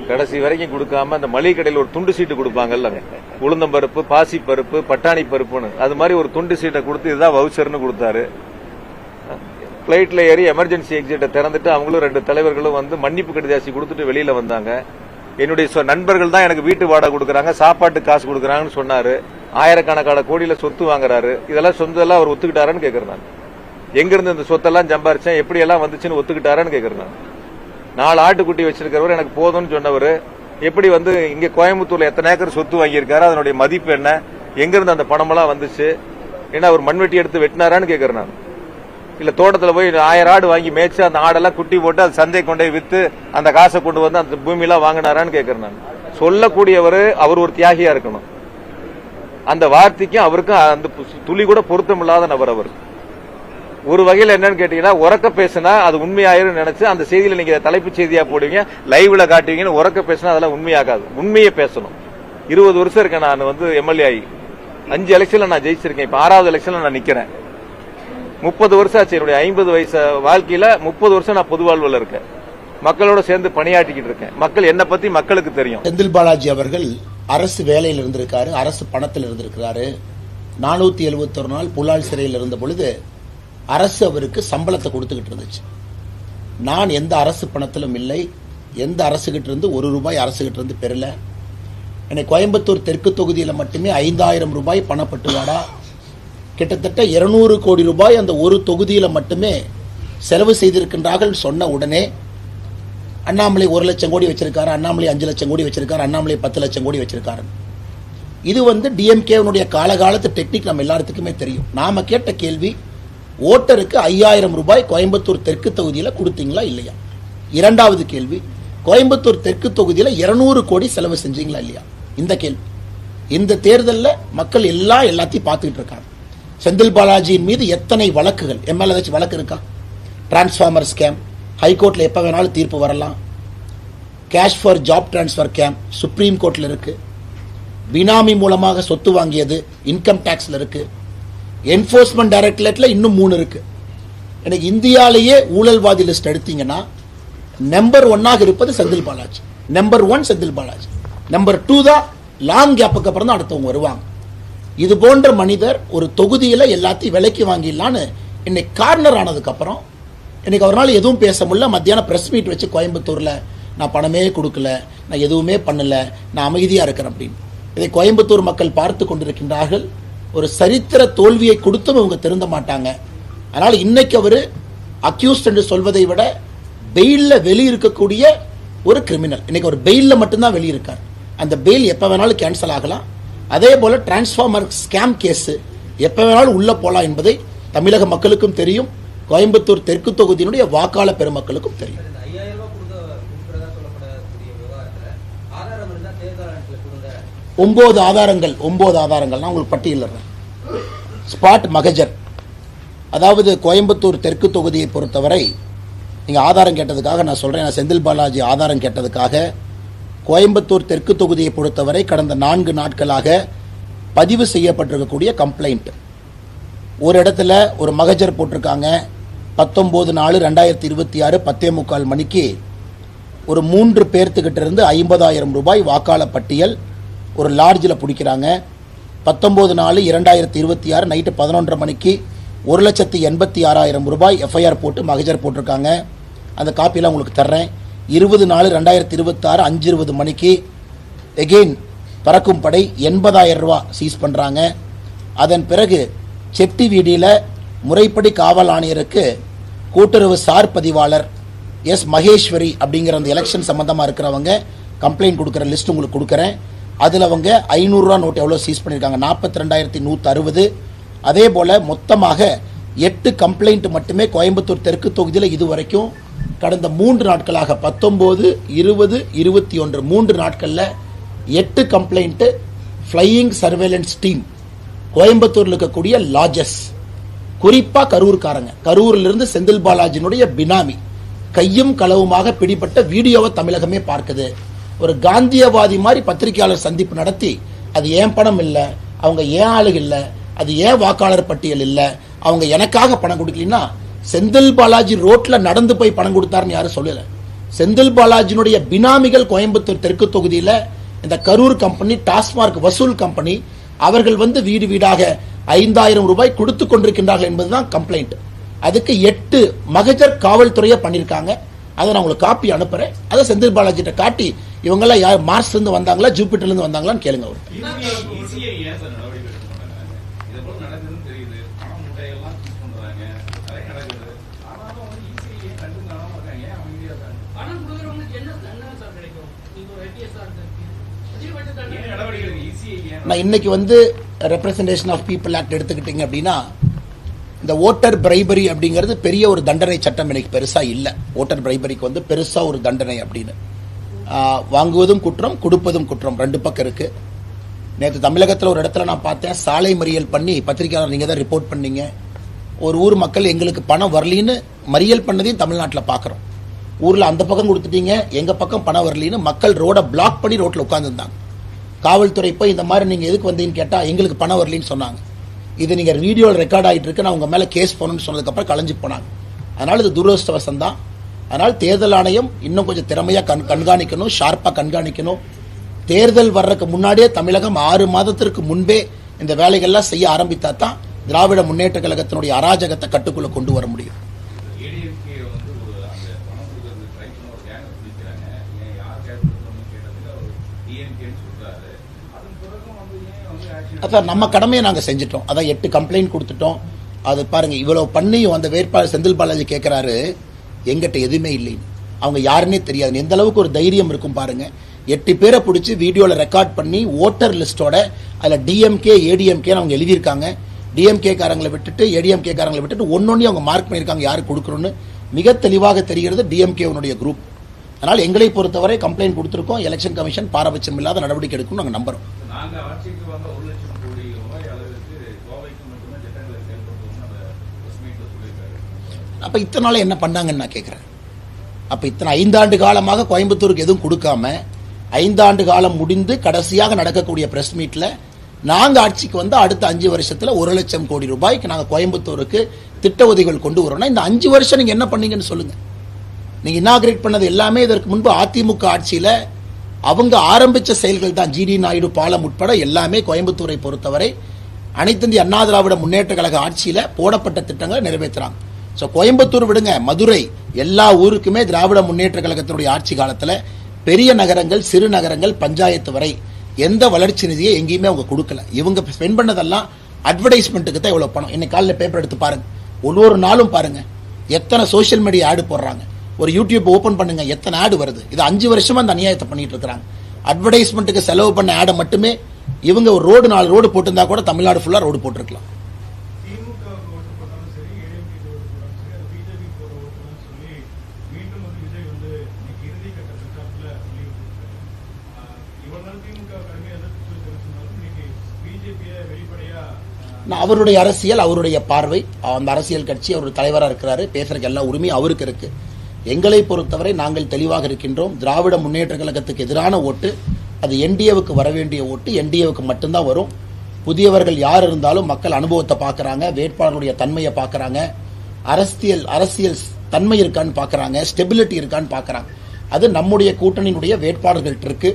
கடைசி வரைக்கும் கொடுக்காம அந்த மளிகை கடையில் ஒரு துண்டு சீட்டு கொடுப்பாங்கல்ல, உளுந்தம்பருப்பு, பாசி பருப்பு, பட்டாணி பருப்புன்னு, அது மாதிரி ஒரு துண்டு சீட்டை கொடுத்து இதுதான் வவுச்சர்னு கொடுத்தாரு. பிளைட்ல ஏறி எமர்ஜென்சி எக்ஸிட்டை திறந்துட்டு அவங்களும் 2 தலைவர்களும் வந்து மன்னிப்பு கடிதாசி கொடுத்துட்டு வெளியில வந்தாங்க. என்னுடைய நண்பர்கள் தான் எனக்கு வீட்டு வாடகை கொடுக்கறாங்க, சாப்பாட்டு காசு கொடுக்கறாங்கன்னு சொன்னாரு. ஆயிரக்கணக்கான கோடியில சொத்து வாங்குறாரு. இதெல்லாம் சொந்தெல்லாம் அவர் ஒத்துக்கிட்டாரான்னு கேக்குறேன். எங்க இருந்து இந்த சொத்தெல்லாம் சம்பாரிச்சேன், எப்படி எல்லாம் வந்துச்சுன்னு ஒத்துக்கிட்டாரான்னு கேக்குறேன். 4 ஆட்டுக்குட்டி வச்சிருக்கிறவர் எனக்கு போதும்னு சொன்னவர் எப்படி வந்து இங்க கோயம்புத்தூர்ல எத்தனை ஏக்கர் சொத்து வாங்கியிருக்காரு, அதனுடைய மதிப்பு என்ன, எங்க இருந்து அந்த பணமெல்லாம் வந்துச்சு, ஏன்னா அவர் மண்வெட்டி எடுத்து வெட்டினாரான்னு கேக்குறேன் நான். இல்ல தோட்டத்துல போய் 1000 ஆடு வாங்கி மேய்ச்சு அந்த ஆடெல்லாம் குட்டி போட்டு அது சந்தை கொண்டே வித்து அந்த காசை கொண்டு வந்து அந்த பூமியெல்லாம் வாங்கினாரான்னு கேக்குறேன் நான். சொல்லக்கூடியவர் அவர் ஒரு தியாகியா இருக்கணும். அந்த வார்த்தைக்கும் அவருக்கும் அந்த துளி கூட பொருத்தம் இல்லாத நபர் அவர். ஒரு வகையில் என்னன்னு கேட்டீங்கன்னா, உறக்க பேசினா அது உண்மையாயிரும் நினைச்சு அந்த செய்தியில நீங்க தலைப்புச் செய்தியா போடுவீங்க, லைவ்ல காட்டுவீங்கன்னு. உறக்க பேசினா அதெல்லாம் உண்மையாகாது. உண்மையை பேசணும். 20 வருஷம் இருக்கேன் நான் வந்து எம்எல்ஏ ஆகி. 5 எலெக்ஷன்ல நான் ஜெயிச்சிருக்கேன். இப்ப 6வது எலெக்ஷன்ல நான் நிக்கிறேன். 30 வருஷம் ஆச்சு என்னுடைய 50 வயசு வாழ்க்கையில. 30 வருஷம் நான் பொது வாழ்வுல இருக்கேன், மக்களோட சேர்ந்து பணியாற்றிக்கிட்டு இருக்கேன். மக்கள் என்ன பத்தி மக்களுக்கு தெரியும். செந்தில் பாலாஜி அவர்கள் அரசு வேலையில் இருந்திருக்காரு, அரசு பணத்தில் இருந்திருக்கிறாரு. 471 நாள் புலால் சிறையில் இருந்த பொழுது அரசு அவருக்கு சம்பளத்தை கொடுத்துக்கிட்டு இருந்துச்சு. நான் எந்த அரசு பணத்திலும் இல்லை, எந்த அரசுகிட்ட இருந்து 1 ரூபாய் அரசுகிட்ட இருந்து பெறல. எனக்கு கோயம்புத்தூர் தெற்கு தொகுதியில் மட்டுமே 5000 ரூபாய் பணப்பட்டுவாடா, கிட்டத்தட்ட 200 கோடி ரூபாய் அந்த ஒரு தொகுதியில மட்டுமே செலவு செய்திருக்கின்றார்கள் சொன்ன உடனே, அண்ணாமலை 1 லட்சம் கோடி வச்சிருக்காரு, அண்ணாமலை 5 லட்சம் கோடி வச்சிருக்காரு, அண்ணாமலை 10 லட்சம் கோடி வச்சிருக்காரு. இது வந்து டிஎம்கேனுடைய காலகாலத்து டெக்னிக் நம்ம எல்லாத்துக்குமே தெரியும். நாம கேட்ட கேள்வி, ஓட்டருக்கு 5000 ரூபாய் கோயம்புத்தூர் தெற்கு தொகுதியில கொடுத்தீங்களா இல்லையா? இரண்டாவது கேள்வி, கோயம்புத்தூர் தெற்கு தொகுதியில 200 கோடி செலவு செஞ்சீங்களா இல்லையா? இந்த கேள்வி. இந்த தேர்தலில் மக்கள் எல்லாத்தையும் பார்த்துக்கிட்டு இருக்காங்க. செந்தில் பாலாஜியின் மீது எத்தனை வழக்குகள், எம்எல்ஏ ஏதாச்சும் வழக்கு இருக்கா? டிரான்ஸ்ஃபார்மர் ஸ்கேம், ஹைகோர்ட்ல எப்ப வேணாலும் தீர்ப்பு வரலாம். Cash for job transfer scam supreme கோர்ட்ல இருக்கு. பினாமி மூலமாக சொத்து வாங்கியது இன்கம் டாக்ஸ்ல இருக்கு. என்போர்ஸ்மெண்ட் டைரக்டரேட்ல இன்னும் 3 இருக்கு. எனக்கு இந்தியாலேயே ஊழல்வாதி லிஸ்ட் எடுத்தீங்கன்னா நம்பர் 1 இருப்பது செந்தில் பாலாஜி. நம்பர் 1 செந்தில் பாலாஜி. நம்பர் 2 தான் லாங் கேப்புக்கு அப்புறம் தான் அடுத்தவங்க வருவாங்க. இது போன்ற மனிதர் ஒரு தொகுதியில எல்லாத்தையும் விலைக்கு வாங்கிடலான்னு இன்னைக்கு கார்னர் ஆனதுக்கு அப்புறம் இன்னைக்கு அவரால் எதுவும் பேச முடியல. மத்தியானம் பிரஸ் மீட் வச்சு கோயம்புத்தூர்ல நான் பணமே கொடுக்கல, நான் எதுவுமே பண்ணல, நான் அமைதியா இருக்கிறேன் அப்படின்னு. இதை கோயம்புத்தூர் மக்கள் பார்த்து கொண்டிருக்கின்றார்கள். ஒரு சரித்திர தோல்வியை கொடுத்தும் இவங்க திருந்த மாட்டாங்க. அதனால இன்னைக்கு அவரு அக்யூஸ்ட் என்று சொல்வதை விட பெயில்ல வெளியிருக்கக்கூடிய ஒரு கிரிமினல். இன்னைக்கு ஒரு பெயில்ல மட்டும்தான் வெளியிருக்கார். அந்த பெயில் எப்ப வேணாலும் கேன்சல் ஆகலாம். அதே போல டிரான்ஸ்ஃபார்மர் ஸ்கேம் கேஸ் எப்ப வேணாலும் உள்ள போலாம் என்பதை தமிழக மக்களுக்கும் தெரியும், கோயம்புத்தூர் தெற்கு தொகுதியினுடைய வாக்காளர் பெருமக்களுக்கும் தெரியும். 9 ஆதாரங்கள் நான் உங்களுக்கு பட்டியலிடுறேன். ஸ்பாட் மகஜர், அதாவது கோயம்புத்தூர் தெற்கு தொகுதியை பொறுத்தவரை நீங்க ஆதாரம் கேட்டதுக்காக நான் சொல்றேன். நான் செந்தில் பாலாஜி ஆதாரம் கேட்டதுக்காக கோயம்புத்தூர் தெற்கு தொகுதியை பொறுத்தவரை கடந்த 4 நாட்களாக பதிவு செய்யப்பட்டிருக்கக்கூடிய கம்ப்ளைண்ட், ஒரு இடத்துல ஒரு மகஜர் போட்டிருக்காங்க. 19/4/2026 10:45 மணிக்கு ஒரு 3 பேர்த்துக்கிட்ட இருந்து 50,000 ரூபாய் வாக்காளர் பட்டியல் ஒரு லாட்ஜில் பிடிக்கிறாங்க. 19/4/2026 நைட்டு 11:30 மணிக்கு 1,86,000 ரூபாய் எஃப்ஐஆர் போட்டு மகஜர் போட்டிருக்காங்க. அந்த காப்பியெல்லாம் உங்களுக்கு தர்றேன். 20/4/2026 5:20 மணிக்கு எகெயின் பறக்கும் படை 80,000 ரூபாய் சீஸ் பண்றாங்க. அதன் பிறகு செட்டி வீதியில முறைப்படி காவல் ஆணையருக்கு கூட்டுறவு சார் பதிவாளர் எஸ் மகேஸ்வரி அப்படிங்கிற அந்த எலெக்ஷன் சம்பந்தமா இருக்கிறவங்க கம்ப்ளைண்ட் கொடுக்கிற லிஸ்ட் உங்களுக்கு கொடுக்கறேன். அதுல அவங்க 500 ரூபாய் நோட் எவ்வளவு சீஸ் பண்ணிருக்காங்க, 42,160. அதே போல மொத்தமாக 8 கம்ப்ளைண்ட் மட்டுமே கோயம்புத்தூர் தெற்கு தொகுதியில் இதுவரைக்கும் கடந்த 3 நாட்களாக 19, 20, 21 3 நாட்கள்ல 8 கம்ப்ளைண்ட் ஃபிளையிங் சர்வேலன்ஸ் டீம் கோயம்புத்தூர்ல இருக்கக்கூடிய லாட்ஜஸ், குறிப்பா கரூர்காரங்க, கரூரில் இருந்து செந்தில் பாலாஜினுடைய பினாமி கையும் களவுமாக பிடிப்பட்ட வீடியோவை தமிழகமே பார்க்குது. ஒரு காந்தியவாதி மாதிரி பத்திரிகையாளர் சந்திப்பு நடத்தி, அது ஏன் பணம் இல்ல, அவங்க ஏன் ஆளுக இல்ல, அது ஏன் வாக்காளர் பட்டியல் இல்ல, அவங்க எனக்காக பணம் கொடுக்கலன்னா, செந்தில் பாலாஜி ரோட்ல நடந்து போய் பணம் கொடுத்தாருன்னு யாரும் சொல்லல. செந்தில் பாலாஜியினுடைய பினாமிகள் கோயம்புத்தூர் தெற்கு தொகுதியில இந்த கரூர் கம்பெனி, டாஸ்மார்க் வசூல் கம்பெனி, அவர்கள் வந்து வீடு வீடாக 5000 ரூபாய் கொடுத்து கொண்டிருக்கின்றார்கள் என்பதுதான் கம்ப்ளைண்ட். அதுக்கு 8 மகஜர் காவல்துறையை பண்ணிருக்காங்க. அதை நான் உங்களுக்கு காப்பி அனுப்புறேன். அதை செந்தில் பாலாஜி கிட்ட காட்டி இவங்கெல்லாம் யார் மார்ஸ்ல இருந்து வந்தாங்களா ஜூபிட்டர்ல இருந்து வந்தாங்களான்னு கேளுங்க. அவர் நான் இன்னைக்கு வந்து ரெப்ரசன்டேஷன் ஆஃப் பீப்புள் ஆக்ட் எடுத்துக்கிட்டீங்க அப்படின்னா, இந்த ஓட்டர் பிரைபரி அப்படிங்கிறது பெரிய ஒரு தண்டனை சட்டம் எனக்கு பெருசா இல்ல. ஓட்டர் பிரைபரிக்கு வந்து பெருசா ஒரு தண்டனை அப்படின்னு வாங்குவதும் குற்றம், கொடுப்பதும் குற்றம், ரெண்டு பக்கம் இருக்கு. நேற்று தமிழகத்தில் ஒரு இடத்துல நான் பார்த்தேன், சாலை மறியல் பண்ணி, பத்திரிகையாளர் நீங்க தான் ரிப்போர்ட் பண்ணீங்க, ஒரு ஊர் மக்கள் எங்களுக்கு பணம் வரலின்னு மறியல் பண்ணதையும் தமிழ்நாட்டில் பார்க்குறோம். ஊர்ல அந்த பக்கம் கொடுத்துட்டீங்க, எங்க பக்கம் பணம் வரலின்னு மக்கள் ரோட பிளாக் பண்ணி ரோட்ல உட்கார்ந்துருந்தாங்க. காவல்துறை போய் இந்த மாதிரி நீங்க எதுக்கு வந்தீங்கன்னு கேட்டா எங்களுக்கு பணம் வரலின்னு சொன்னாங்க. இது நீங்க வீடியோவில் ரெக்கார்ட் ஆகிட்டு இருக்கு, நான் உங்க மேல கேஸ் போகணும்னு சொன்னதுக்கு அப்புறம் கலைஞ்சு போனாங்க. அதனால இது துரதிருஷ்டவசம் தான். அதனால் தேர்தல் ஆணையம் இன்னும் கொஞ்சம் திறமையா கண்காணிக்கணும், ஷார்ப்பா கண்காணிக்கணும். தேர்தல் வர்றதுக்கு முன்னாடியே தமிழகம் 6 மாதத்திற்கு முன்பே இந்த வேலைகள்லாம் செய்ய ஆரம்பித்தா தான் திராவிட முன்னேற்ற கழகத்தினுடைய அராஜகத்தை கட்டுக்குள்ள கொண்டு வர முடியும். அதான் நம்ம கடமையை நாங்க செஞ்சிட்டோம். அதான் 8 கம்ப்ளைண்ட் கொடுத்துட்டோம். அது பாருங்க, இவ்வளவு பண்ணி அந்த வேட்பாளர் செந்தில் பாலாஜி கேட்கிறாரு, எங்கிட்ட எதுவுமே இல்லைன்னு. அவங்க யாருன்னே தெரியாது. எந்த அளவுக்கு ஒரு தைரியம் இருக்கும் பாருங்க. 8 பேரை பிடிச்சி வீடியோல ரெக்கார்ட் பண்ணி ஓட்டர் லிஸ்டோட அதுல டிஎம்கே ஏடிஎம்கே அவங்க எழுதியிருக்காங்க. டிஎம்கே காரங்களை விட்டுட்டு ஏடிஎம்கே காரங்களை விட்டுட்டு ஒன்னொன்னு அவங்க மார்க் பண்ணிருக்காங்க யாரு கொடுக்கணும்னு. மிக தெளிவாக தெரிகிறது டிஎம்கே குரூப். அதனால எங்களை பொறுத்தவரை கம்ப்ளைண்ட் கொடுத்திருக்கோம். எலெக்ஷன் கமிஷன் பாரபட்சம் இல்லாத நடவடிக்கை எடுக்கும் நாங்க நம்புறோம். அப்ப இத்தனை நாள் என்ன பண்ணாங்கன்னு நான் கேட்கிறேன். அப்ப இத்தனை 5 ஆண்டு காலமாக கோயம்புத்தூருக்கு எதுவும் கொடுக்காம 5 ஆண்டு காலம் முடிந்து கடைசியாக நடக்கக்கூடிய பிரஸ் மீட்ல நாங்க ஆட்சிக்கு வந்து அடுத்த 5 வருஷத்துல 1 லட்சம் கோடி ரூபாய்க்கு நாங்க கோயம்புத்தூருக்கு திட்ட உதவிகள் கொண்டு வரோம்னா இந்த 5 வருஷம் நீங்க என்ன பண்ணீங்கன்னு சொல்லுங்க. நீங்க இனாகிரேட் பண்ணது எல்லாமே இதற்கு முன்பு அதிமுக ஆட்சியில அவங்க ஆரம்பிச்ச செயல்கள் தான். ஜிடி நாயுடு பாலம் உட்பட எல்லாமே கோயம்புத்தூரை பொறுத்தவரை அனைத்து இந்திய அண்ணா திராவிட முன்னேற்ற கழக ஆட்சியில போடப்பட்ட திட்டங்களை நிறைவேற்றுறாங்க. சோ கோயம்புத்தூர் விடுங்க, மதுரை, எல்லா ஊருக்குமே திராவிட முன்னேற்ற கழகத்தினுடைய ஆட்சி காலத்துல பெரிய நகரங்கள், சிறு நகரங்கள், பஞ்சாயத்து வரை எந்த வளர்ச்சி நிதியை எங்கேயுமே அவங்க கொடுக்கல. இவங்க ஸ்பெண்ட் பண்ணதெல்லாம் அட்வர்டைஸ்மெண்ட்டுக்கு தான் இவ்வளவு பணம். இன்னைக்கு காலையில் பேப்பர் எடுத்து பாருங்க, ஒவ்வொரு நாளும் பாருங்க எத்தனை சோசியல் மீடியா ஆடு போடுறாங்க. ஒரு யூடியூப் ஓபன் பண்ணுங்க, எத்தனை ஆடு வருது. இது 5 வருஷமா அந்த அநியாயத்தை பண்ணிட்டு இருக்காங்க. அட்வர்டைஸ்மெண்ட்டுக்கு செலவு பண்ண ஆடை மட்டுமே இவங்க ஒரு ரோடு 4 ரோடு போட்டிருந்தா கூட தமிழ்நாடு ஃபுல்லா ரோடு போட்டிருக்கலாம். அவருடைய அரசியல், அவருடைய பார்வை, அந்த அரசியல் கட்சி அவர் தலைவராக இருக்கிறாரு, பேசுறதுக்கு எல்லா உரிமையும் அவருக்கு இருக்கு. எங்களை பொறுத்தவரை நாங்கள் தெளிவாக இருக்கின்றோம். திராவிட முன்னேற்ற கழகத்துக்கு எதிரான ஓட்டு அது என்டிஏவுக்கு வர வேண்டிய ஓட்டு என்டிஏவுக்கு மட்டும்தான் வரும். புதியவர்கள் யார் இருந்தாலும் மக்கள் அனுபவத்தை பார்க்கறாங்க, வேட்பாளருடைய தன்மையை பார்க்கறாங்க, அரசியல் தன்மை இருக்கான்னு பார்க்கறாங்க, ஸ்டெபிலிட்டி இருக்கான்னு பார்க்கறாங்க. அது நம்முடைய கூட்டணியினுடைய வேட்பாளர்கள்ட்ட இருக்கு.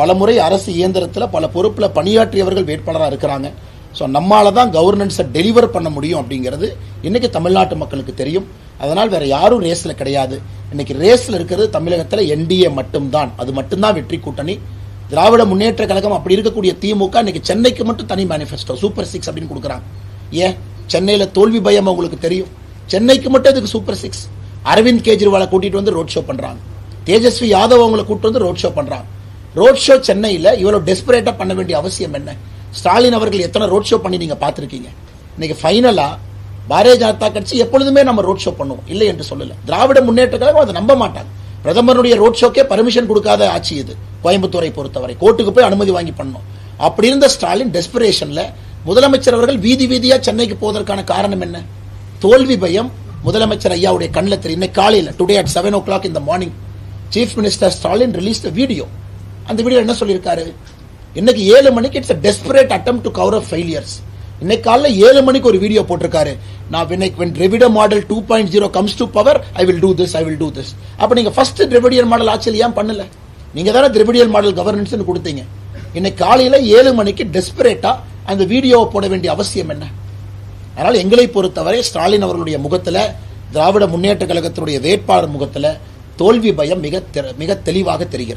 பலமுறை அரசு இயந்திரத்தில் பல பொறுப்புல பணியாற்றியவர்கள் வேட்பாளராக இருக்கிறாங்க. ஸோ நம்மளால தான் கவர்னன்ஸை டெலிவர் பண்ண முடியும் அப்படிங்கிறது இன்னைக்கு தமிழ்நாட்டு மக்களுக்கு தெரியும். அதனால் வேற யாரும் ரேஸ்ல கிடையாது. இன்னைக்கு ரேஸ்ல இருக்கிறது தமிழகத்தில் என்டிஏ மட்டும்தான். அது மட்டும்தான் வெற்றி கூட்டணி. திராவிட முன்னேற்ற கழகம் அப்படி இருக்கக்கூடிய திமுக இன்னைக்கு சென்னைக்கு மட்டும் தனி மேனிஃபெஸ்டோ சூப்பர் 6 அப்படின்னு கொடுக்குறாங்க. ஏன் சென்னையில தோல்வி பயம் உங்களுக்கு தெரியும், சென்னைக்கு மட்டும் இதுக்கு சூப்பர் 6. அரவிந்த் கெஜ்ரிவாலை கூட்டிட்டு வந்து ரோட் ஷோ பண்றாங்க, தேஜஸ்வி யாதவ் அவங்களை கூட்டிட்டு வந்து ரோட் ஷோ பண்றாங்க. ரோட் ஷோ சென்னையில இவ்வளவு டெஸ்பரேட்டா பண்ண வேண்டிய அவசியம் என்ன? ஸ்டாலின் அவர்கள் எத்தனை ரோட் ஷோ பண்ணி நீங்க பாத்திருக்கீங்க? இன்னைக்கு ஃபைனலா பாரதிய ஜனதா கட்சி எப்பொழுதுமே நம்ம ரோட் ஷோ பண்ணுவோம், இல்லை என்று சொல்லல. திராவிட முன்னேற்ற கழகம் அதை நம்ப மாட்டாங்க. பிரதமருடைய ரோட் ஷோக்கே பர்மிஷன் கொடுக்காத ஆட்சி இது. கோயம்புத்தூரை பொறுத்தவரை கோர்ட்டுக்கு போய் அனுமதி வாங்கி பண்ணணும். அப்படி இருந்த ஸ்டாலின் டெஸ்பரேஷன்ல முதலமைச்சர் அவர்கள் வீதி வீதியா சென்னைக்கு போவதற்கான காரணம் என்ன? தோல்வி பயம் முதலமைச்சர் ஐயாவுடைய கண்ணில் தெரியும். இன்னைக்கு காலையில் today at 7 o'clock in the morning chief minister Stalin released video. அந்த வீடியோ என்ன சொல்லியிருக்காரு? இன்னைக்கு 7 மணிக்கு it's a desperate attempt to cover up failures. இன்னைக்கு காலைல 7 மணிக்கு ஒரு வீடியோ போட்டிருக்காரு. நான் when Dravidian model 2.0 comes to power, I will do this, I will do this. அப்ப நீங்க ஃபர்ஸ்ட் Dravidian மாடல் ஆட்சியில் ஏன் பண்ணல? நீங்க தானே Dravidian மாடல் கவர்னன்ஸ் கொடுத்தீங்க. இன்னைக்கு காலையில 7 மணிக்கு டெஸ்பரேட்டா அந்த வீடியோவை போட வேண்டிய அவசியம் என்ன? அதனால எங்களை பொறுத்தவரை ஸ்டாலின் அவர்களுடைய முகத்துல, திராவிட முன்னேற்ற கழகத்தினுடைய வேட்பாளர் முகத்துல தோல்வி பயம் மிக தெளிவாக தெரிகிறது.